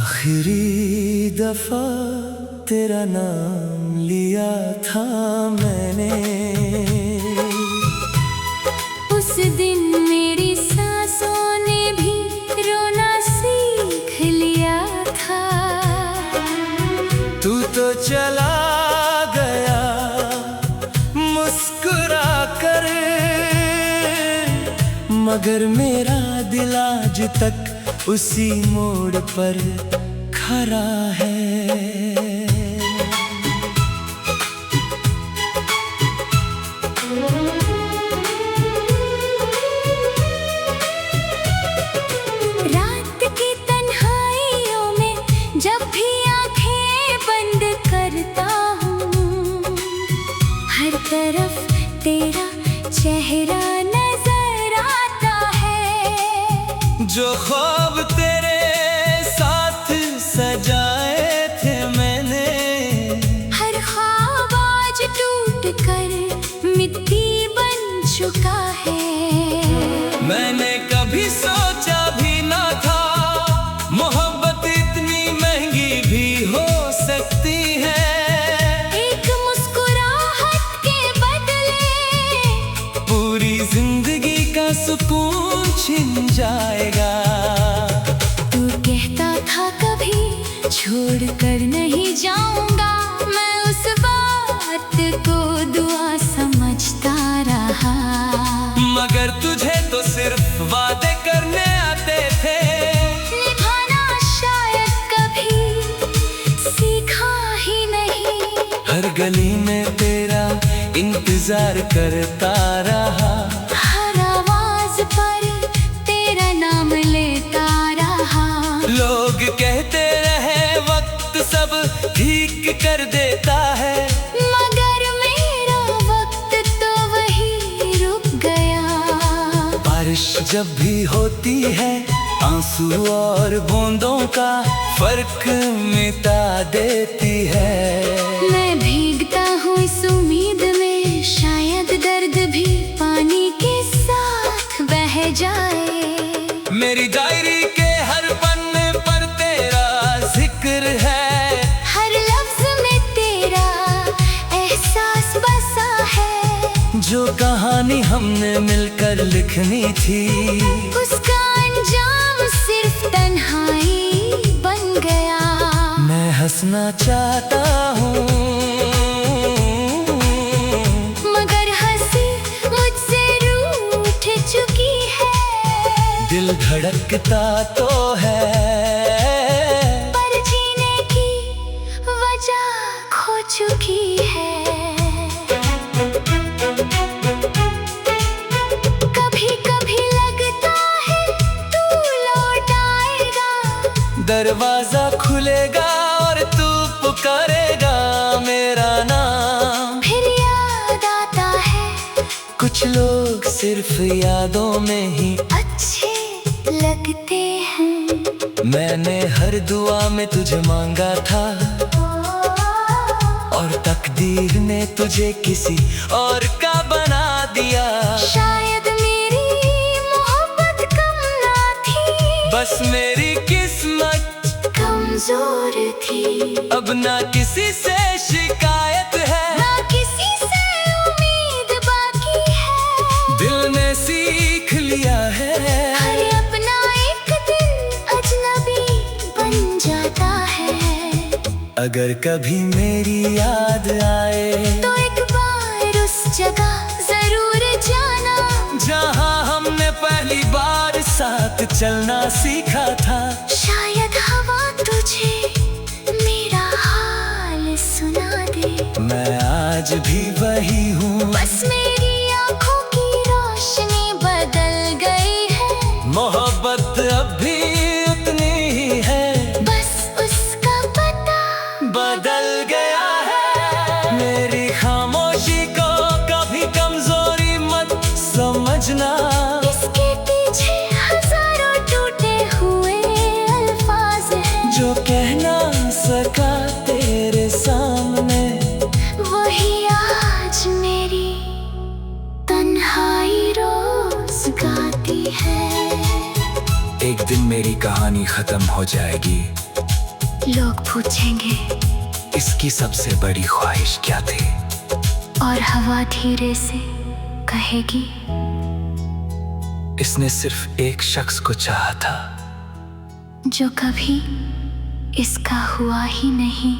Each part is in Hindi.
आखिरी दफा तेरा नाम लिया था मैंने, उस दिन मेरी सांसों ने भी रोना सीख लिया था। तू तो चला गया मुस्कुरा कर, मगर मेरा दिल आज तक उसी मोड़ पर खड़ा है। रात की तन्हाइयों में जब भी आंखें बंद करता हूँ, हर तरफ तेरा चेहरा नजर आता है। जो ख्वाब तेरे साथ सजाए थे मैंने, हर ख्वाब आज टूट कर मिट्टी बन चुका है। मैंने कभी सोचा भी ना था मोहब्बत इतनी महंगी भी हो सकती है। एक मुस्कुराहट के बदले पूरी जिंदगी का सुकून छिन जाएगा। तू कहता था कभी छोड़ कर नहीं जाऊंगा, मैं उस बात को दुआ समझता रहा। मगर तुझे तो सिर्फ वादे करने आते थे, निभाना शायद कभी सीखा ही नहीं। हर गली में तेरा इंतजार करता रहा, हर आवाज पर तेरा नाम लेता रहा। लोग कहते रहे वक्त सब ठीक कर देता है, मगर मेरा वक्त तो वही रुक गया। बारिश जब भी होती है आंसू और बूंदों का फर्क मिटा देती है। मैं भीगता हूँ इस उम्मीद में शायद दर्द भी पानी के साथ बह जाए। मेरी डायरी के हर पन्ने पर तेरा जिक्र है, हर लफ्ज में तेरा एहसास बसा है। जो कहानी हमने मिलकर लिखनी थी, उसका अंजाम सिर्फ तन्हाई बन गया। मैं हंसना चाहता हूँ मगर हंसी मुझसे रूठ चुकी है। दिल धड़कता तो है पर जीने की वजह खो चुकी है। कभी कभी लगता है तू लौट आएगा, दरवाजा खुलेगा और तू पुकारेगा मेरा नाम। फिर याद आता है कुछ लोग सिर्फ यादों में ही अच्छे लगते हैं। मैंने हर दुआ में तुझे मांगा था, और तकदीर ने तुझे किसी और का बना दिया। शायद मेरी मोहब्बत कम ना थी, बस मेरी किस्मत कमजोर थी। अब ना किसी से शिकायत है, ना किसी से उम्मीद बाकी है। दिल ने सीख लिया है हर अपना एक दिन अजनबी बन जाता है। अगर कभी मेरी याद आए तो एक बार उस जगह जरूर जाना, जहाँ हमने पहली बार साथ चलना सीखा था। शायद हवा तुझे मेरा हाल सुना दे। मैं आज भी वही हूँ, बस मेरी आंखों की रोशनी बदल गई है। मोहब्बत अब भी उतनी ही है, बस उसका पता बदल गया है। मेरी खामोशी को कभी कमजोरी मत समझना, इसके पीछे हजारों टूटे हुए अल्फाज हैं। जो कह ना सका तेरे सामने, वही आज मेरी तन्हाई रोज गाती है। एक दिन मेरी कहानी खत्म हो जाएगी, लोग पूछेंगे इसकी सबसे बड़ी ख्वाहिश क्या थी? और हवा धीरे से कहेगी इसने सिर्फ एक शख्स को चाहा था जो कभी इसका हुआ ही नहीं।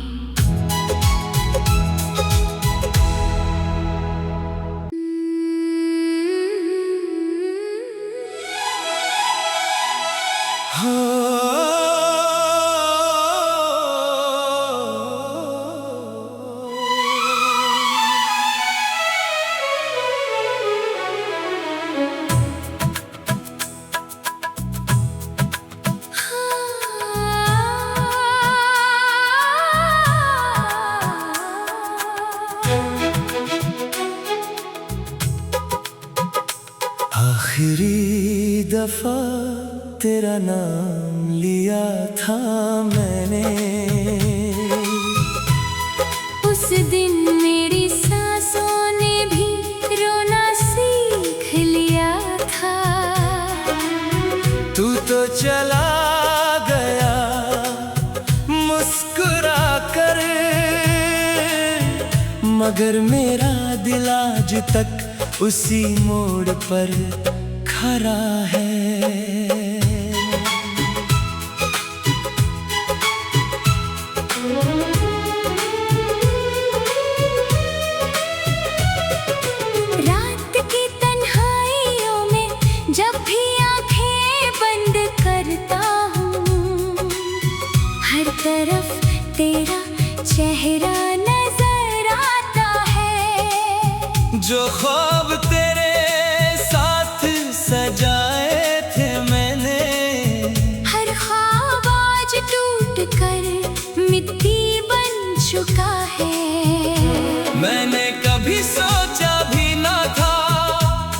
आखिरी दफा तेरा नाम लिया था मैंने, उस दिन मेरी सांसों ने भी रोना सीख लिया था। तू तो चला गया मुस्कुरा कर, मगर मेरा दिल आज तक उसी मोड़ पर खड़ा है। रात की तन्हाइयों में जब भी आंखें बंद करता हूँ, हर तरफ तेरा चेहरा नजर आता है। जो ख्वाब तेरे साथ सजाए थे मैंने, हर ख्वाब आज टूट कर मिट्टी बन चुका है। मैंने कभी सोचा भी ना था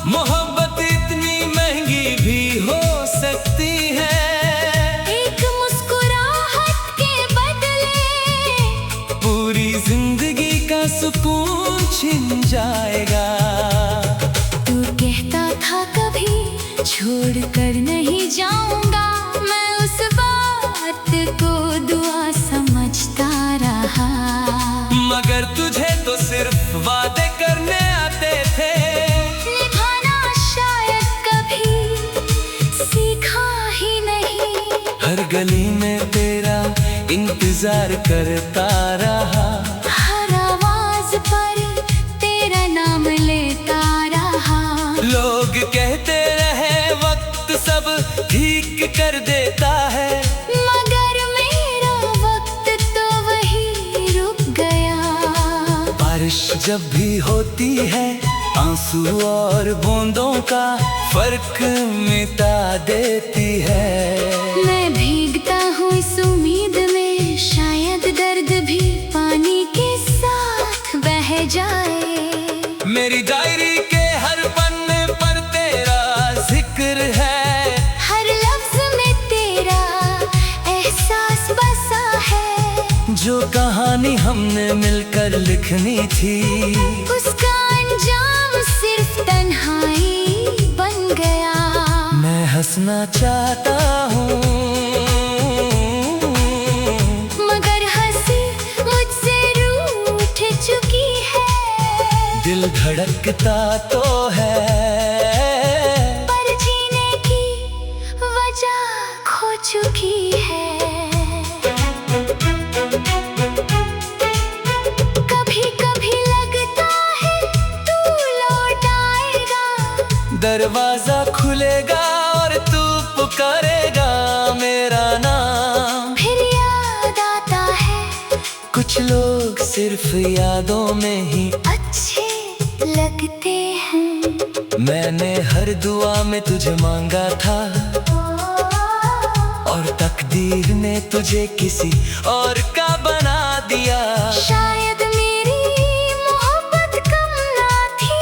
मोहब्बत इतनी महंगी भी हो सकती है। एक मुस्कुराहट के बदले पूरी जिंदगी का सुकून छिन जाएगा। तू कहता था कभी छोड़ कर नहीं जाऊंगा, मैं उस बात को दुआ समझता रहा। मगर तुझे तो सिर्फ वादे करने आते थे, निभाना शायद कभी सीखा ही नहीं। हर गली में तेरा इंतजार करता रहा, हर आवाज पर तेरा नाम लेता रहा। लोग कहते रहे वक्त सब ठीक कर देता है, मगर मेरा वक्त तो वही रुक गया। बारिश जब भी होती है आंसू और बूंदों का फर्क मिटा देती है। मैं भीगता हूँ इस उम्मीद में शायद दर्द भी पानी के साथ बह जाए। मेरी डायरी के हर पन्ने पर तेरा जिक्र है, हर लफ्ज में तेरा एहसास बसा है। जो कहानी हमने मिलकर लिखनी थी, उसका अंजाम सिर्फ तन्हाई बन गया। मैं हंसना चाहता हूँ मगर हंसी मुझसे रूठ चुकी है। दिल धड़कता तो है पर जीने की वजह खो चुकी है। कभी कभी लगता है तू लौट आएगा, दरवाजा खुलेगा और तू पुकारेगा मेरा नाम। फिर याद आता है कुछ लोग सिर्फ यादों में ही अच्छे लगते हैं। मैंने हर दुआ में तुझे मांगा था, और तकदीर ने तुझे किसी और का बना दिया। शायद मेरी मोहब्बत कम ना थी,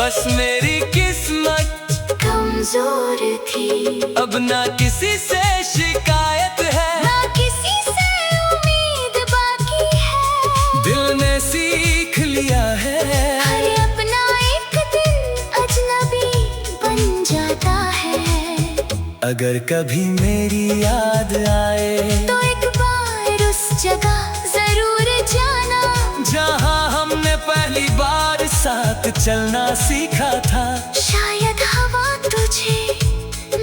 बस मेरी किस्मत कमजोर थी। अब ना किसी से शिकायत है, ना किसी से उम्मीद बाकी है। दिल ने सीख लिया है हर अपना एक दिन अजनबी बन जाता है। अगर कभी मेरी याद आए तो एक बार उस चलना सीखा था। शायद हवा तुझे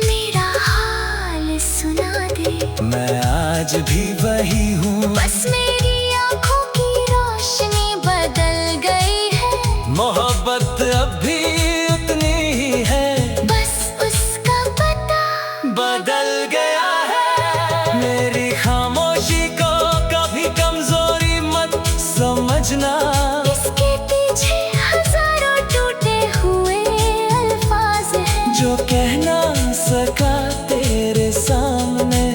मेरा हाल सुना दे। मैं आज भी वही हूँ, बस मेरी आँखों की रोशनी बदल गई है। मोहब्बत अब भी उतनी ही है, बस उसका पता बदल गया है। मेरी खामोशी को कभी कमजोरी मत समझना, इसके पीछे हजारों टूटे हुए अल्फाज हैं। जो कह ना सका तेरे सामने,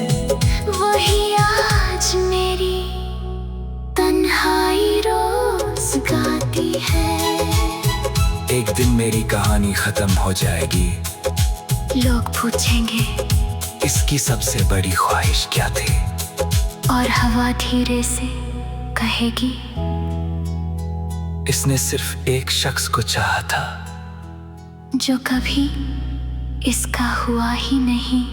वही आज मेरी तन्हाई रोज गाती है। एक दिन मेरी कहानी खत्म हो जाएगी, लोग पूछेंगे इसकी सबसे बड़ी ख्वाहिश क्या थी? और हवा धीरे से कहेगी, इसने सिर्फ एक शख्स को चाहा था, जो कभी इसका हुआ ही नहीं।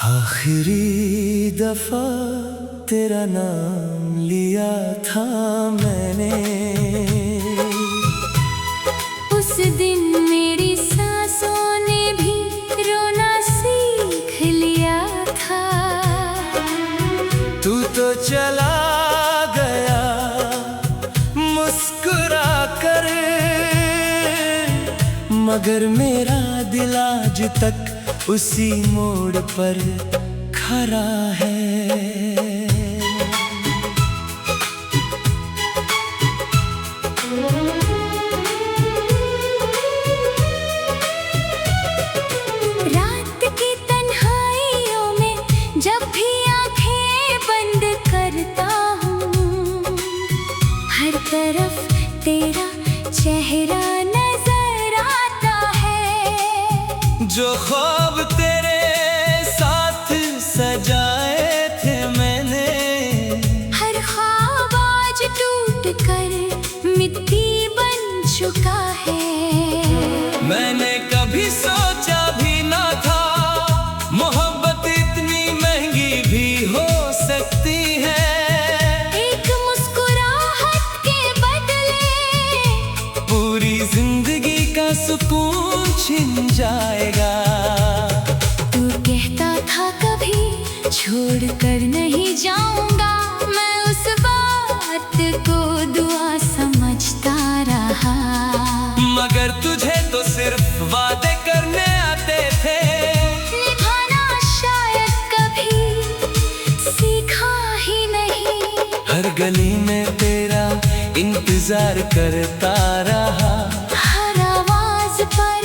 आखिरी दफा तेरा नाम लिया था मैंने, उस दिन मेरी सांसों ने भी रोना सीख लिया था। तू तो चला गया मुस्कुरा कर, मगर मेरा दिल आज तक उसी मोड़ पर खड़ा है। रात की तन्हाइयों में जब भी आंखें बंद करता हूँ, हर तरफ तेरा चेहरा नजर आता है। जो ख्वाब तेरे साथ सजाए थे मैंने, हर ख्वाब आज टूट कर मिट्टी बन चुका है। मैंने कभी सोचा भी ना था मोहब्बत इतनी महंगी भी हो सकती है। एक मुस्कुराहट के बदले पूरी जिंदगी का सुकून छिन जाएगा। तू कहता था कभी छोड़ कर नहीं जाऊंगा, मैं उस बात को दुआ समझता रहा। मगर तुझे तो सिर्फ वादे करने आते थे, निभाना शायद कभी सीखा ही नहीं। हर गली में तेरा इंतजार करता रहा, हर आवाज पर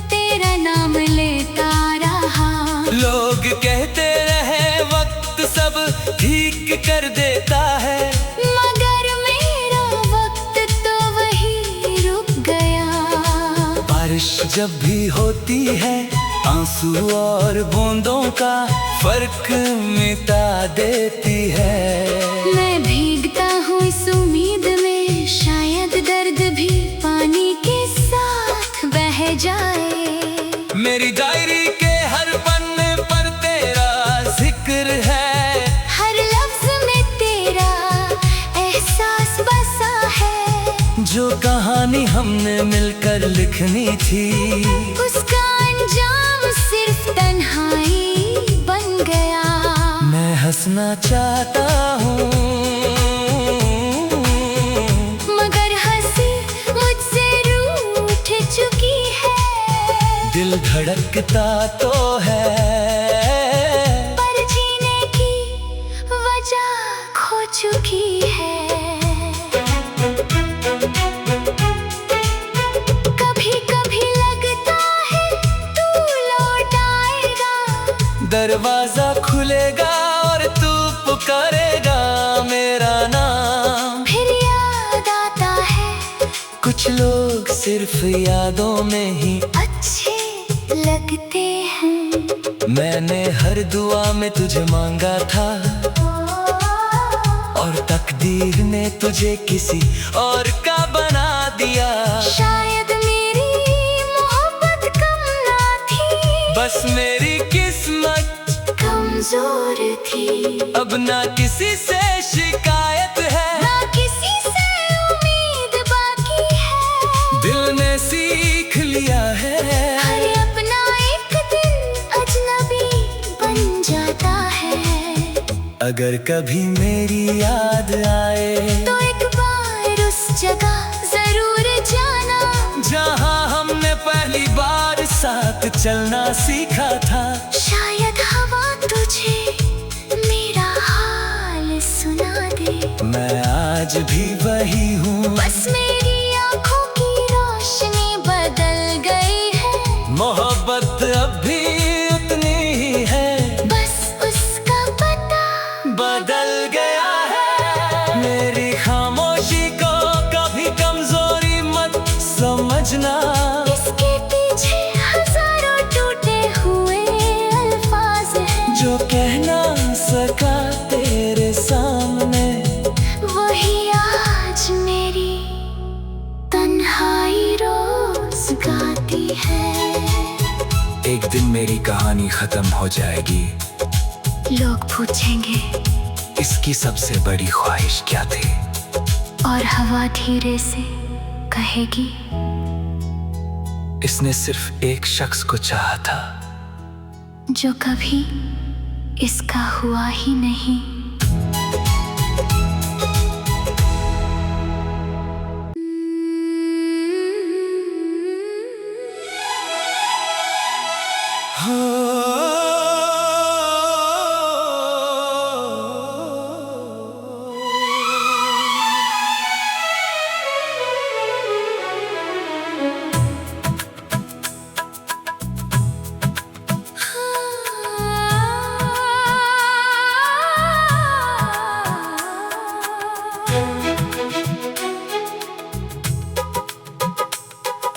तेरा नाम लेता रहा। लोग कहते रहे वक्त सब ठीक कर देता है, मगर मेरा वक्त तो वही रुक गया। बारिश जब भी होती है आंसू और बूंदों का फर्क मिटा देती है। मैं भीगता हूँ इस उम्मीद में, शायद दर्द भी पानी के साथ बह जाए। मेरी डायरी के हर पन्ने पर तेरा जिक्र है, हर लफ्ज में तेरा एहसास बसा है। जो कहानी हमने मिलकर लिखनी थी, उसका अंजाम सिर्फ तन्हाई बन गया। मैं हंसना चाहता हूँ मगर हंसी मुझसे रूठ चुकी है। दिल धड़कता तो है, पर जीने की वजह खो चुकी है। कभी कभी लगता है तू लौट आएगा, दरवाजा खुलेगा और तू पुकारेगा मेरा नाम। फिर याद आता है कुछ लोग सिर्फ यादों में ही अच्छे लगते हैं। मैंने हर दुआ में तुझे मांगा था, और तकदीर ने तुझे किसी और का बना दिया। शायद मेरी मोहब्बत कम ना थी, बस मेरी किस्मत कमजोर थी। अब ना किसी से शिकायत है, ना किसी से उम्मीद बाकी है। दिल ने सीख लिया है हर अपना एक दिन अजनबी बन जाता है। अगर कभी मेरी याद आए तो एक बार उस जगह जरूर जाना, जहाँ हमने पहली बार साथ चलना सीखा था। शायद हवा तुझे मेरा हाल सुना दे। मैं आज भी वही हूँ, बस मेरी आँखों की रोशनी बदल गई है। मोहब्बत अब भी उतनी ही है, बस उसका पता बदल गया है। मेरी खामोशी को कभी कमजोरी मत समझना, इसके पीछे हजारों टूटे हुए अल्फाज हैं। जो कह ना सका तेरे सामने, वही आज मेरी तन्हाई रोज गाती है। एक दिन मेरी कहानी खत्म हो जाएगी, लोग पूछेंगे इसकी सबसे बड़ी ख्वाहिश क्या थी? और हवा धीरे से कहेगी, इसने सिर्फ एक शख्स को चाहा था, जो कभी इसका हुआ ही नहीं।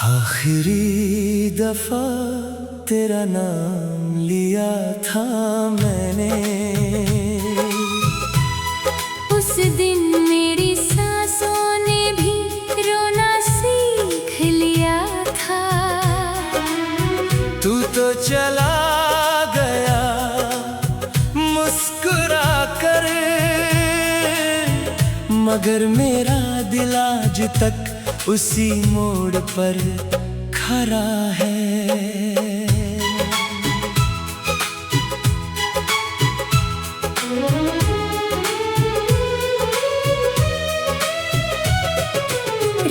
आखिरी दफा तेरा नाम लिया था मैंने, उस दिन मेरी सांसों ने भी रोना सीख लिया था। तू तो चला गया मुस्कुरा कर, मगर मेरा दिल आज तक उसी मोड़ पर खड़ा है।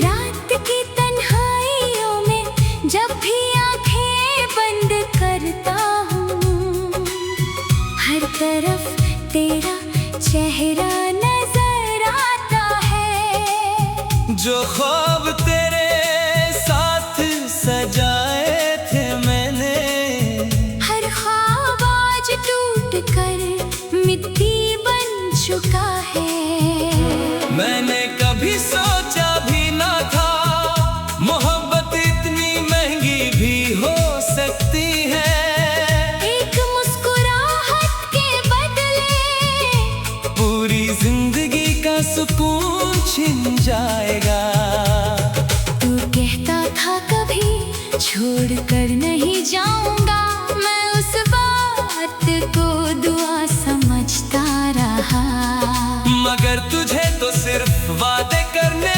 रात की तन्हाइयों में जब भी आंखें बंद करता हूँ, हर तरफ तेरा चेहरा नजर आता है। जो ख्वाब तेरे साथ सजाए थे मैंने, हर ख्वाब आज टूट कर मिट्टी बन चुका है। मैंने कभी सोचा भी ना था मोहब्बत इतनी महंगी भी हो सकती है। एक मुस्कुराहट के बदले पूरी जिंदगी का सुकून छिन जाएगा। तू कहता था कभी छोड़ कर नहीं जाऊंगा, मैं उस बात को दुआ समझता रहा। मगर तुझे तो सिर्फ वादे करने